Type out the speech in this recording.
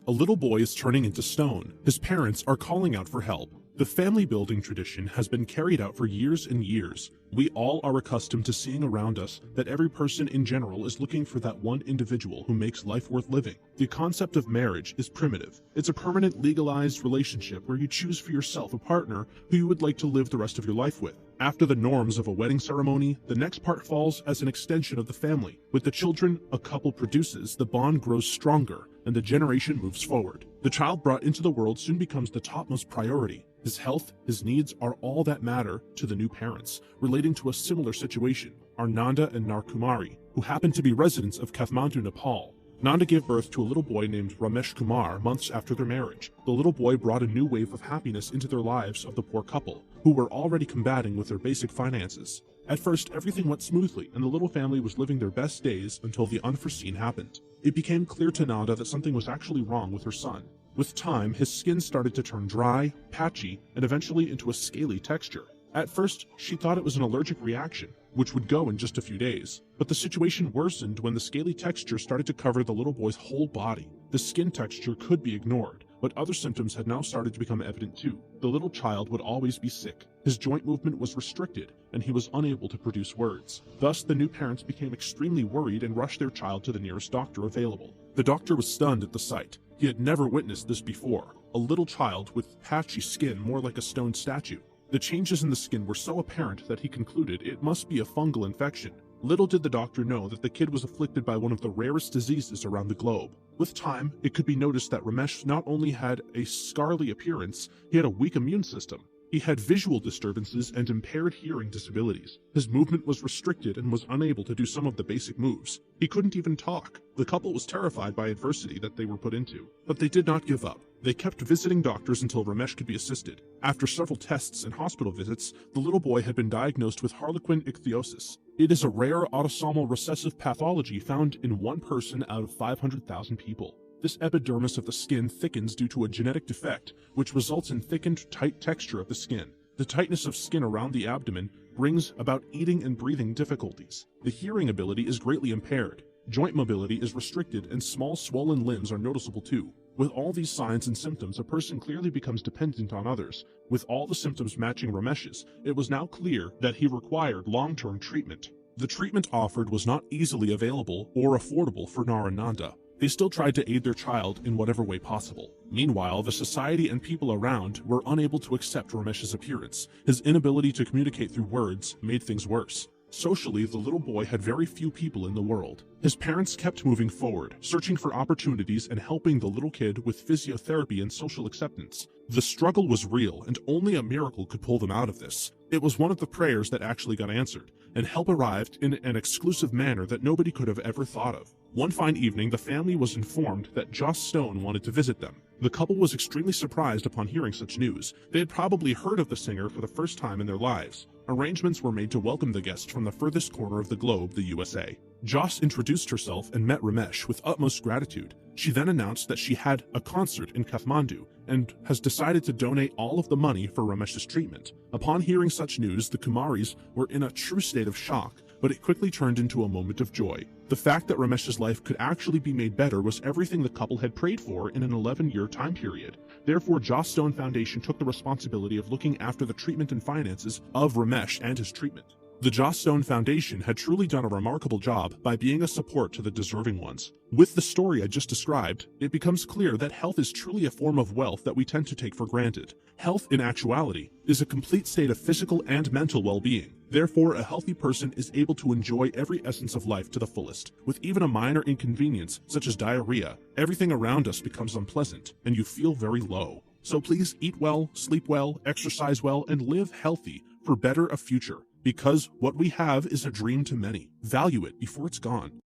A little boy is turning into stone. His parents are calling out for help. The family building tradition has been carried out for years and years. We all are accustomed to seeing around us that every person in general is looking for that one individual who makes life worth living. The concept of marriage is primitive. It's a permanent legalized relationship where you choose for yourself a partner who you would like to live the rest of your life with. After the norms of a wedding ceremony, the next part falls as an extension of the family. With the children a couple produces, the bond grows stronger and the generation moves forward. The child brought into the world soon becomes the topmost priority. His health, his needs are all that matter to the new parents. Relating to a similar situation are Nanda and Narkumari, who happen to be residents of Kathmandu, Nepal. Nanda gave birth to a little boy named Ramesh Kumar months after their marriage. The little boy brought a new wave of happiness into their lives of the poor couple, who were already combating with their basic finances. At first, everything went smoothly, and the little family was living their best days until the unforeseen happened. It became clear to Nanda that something was actually wrong with her son. With time, his skin started to turn dry, patchy, and eventually into a scaly texture. At first, she thought it was an allergic reaction, which would go in just a few days. But the situation worsened when the scaly texture started to cover the little boy's whole body. The skin texture could be ignored, but other symptoms had now started to become evident too. The little child would always be sick. His joint movement was restricted, and he was unable to produce words. Thus, the new parents became extremely worried and rushed their child to the nearest doctor available. The doctor was stunned at the sight. He had never witnessed this before. A little child with patchy skin more like a stone statue. The changes in the skin were so apparent that he concluded it must be a fungal infection. Little did the doctor know that the kid was afflicted by one of the rarest diseases around the globe. With time, it could be noticed that Ramesh not only had a scarly appearance, he had a weak immune system. He had visual disturbances and impaired hearing disabilities. His movement was restricted and was unable to do some of the basic moves. He couldn't even talk. The couple was terrified by adversity that they were put into, but they did not give up. They kept visiting doctors until Ramesh could be assisted. After several tests and hospital visits, the little boy had been diagnosed with harlequin ichthyosis. It is a rare autosomal recessive pathology found in one person out of 500,000 people. This epidermis of the skin thickens due to a genetic defect, which results in thickened, tight texture of the skin. The tightness of skin around the abdomen brings about eating and breathing difficulties. The hearing ability is greatly impaired. Joint mobility is restricted and small swollen limbs are noticeable too. With all these signs and symptoms, a person clearly becomes dependent on others. With all the symptoms matching Ramesh's, it was now clear that he required long-term treatment. The treatment offered was not easily available or affordable for Nar and Nanda. They still tried to aid their child in whatever way possible. Meanwhile, the society and people around were unable to accept Ramesh's appearance. His inability to communicate through words made things worse. Socially, the little boy had very few people in the world. His parents kept moving forward, searching for opportunities and helping the little kid with physiotherapy and social acceptance. The struggle was real, and only a miracle could pull them out of this. It was one of the prayers that actually got answered, and help arrived in an exclusive manner that nobody could have ever thought of. One fine evening, the family was informed that Joss Stone wanted to visit them. The couple was extremely surprised upon hearing such news. They had probably heard of the singer for the first time in their lives. Arrangements were made to welcome the guest from the furthest corner of the globe, the USA. Joss introduced herself and met Ramesh with utmost gratitude. She then announced that she had a concert in Kathmandu and has decided to donate all of the money for Ramesh's treatment. Upon hearing such news, the Kumaris were in a true state of shock, but it quickly turned into a moment of joy. The fact that Ramesh's life could actually be made better was everything the couple had prayed for in an 11-year time period. Therefore, Joss Stone Foundation took the responsibility of looking after the treatment and finances of Ramesh and his treatment. The Joss Stone Foundation had truly done a remarkable job by being a support to the deserving ones. With the story I just described, it becomes clear that health is truly a form of wealth that we tend to take for granted. Health, in actuality, is a complete state of physical and mental well-being. Therefore, a healthy person is able to enjoy every essence of life to the fullest. With even a minor inconvenience, such as diarrhea, everything around us becomes unpleasant, and you feel very low. So please eat well, sleep well, exercise well, and live healthy for better a future. Because what we have is a dream to many. Value it before it's gone.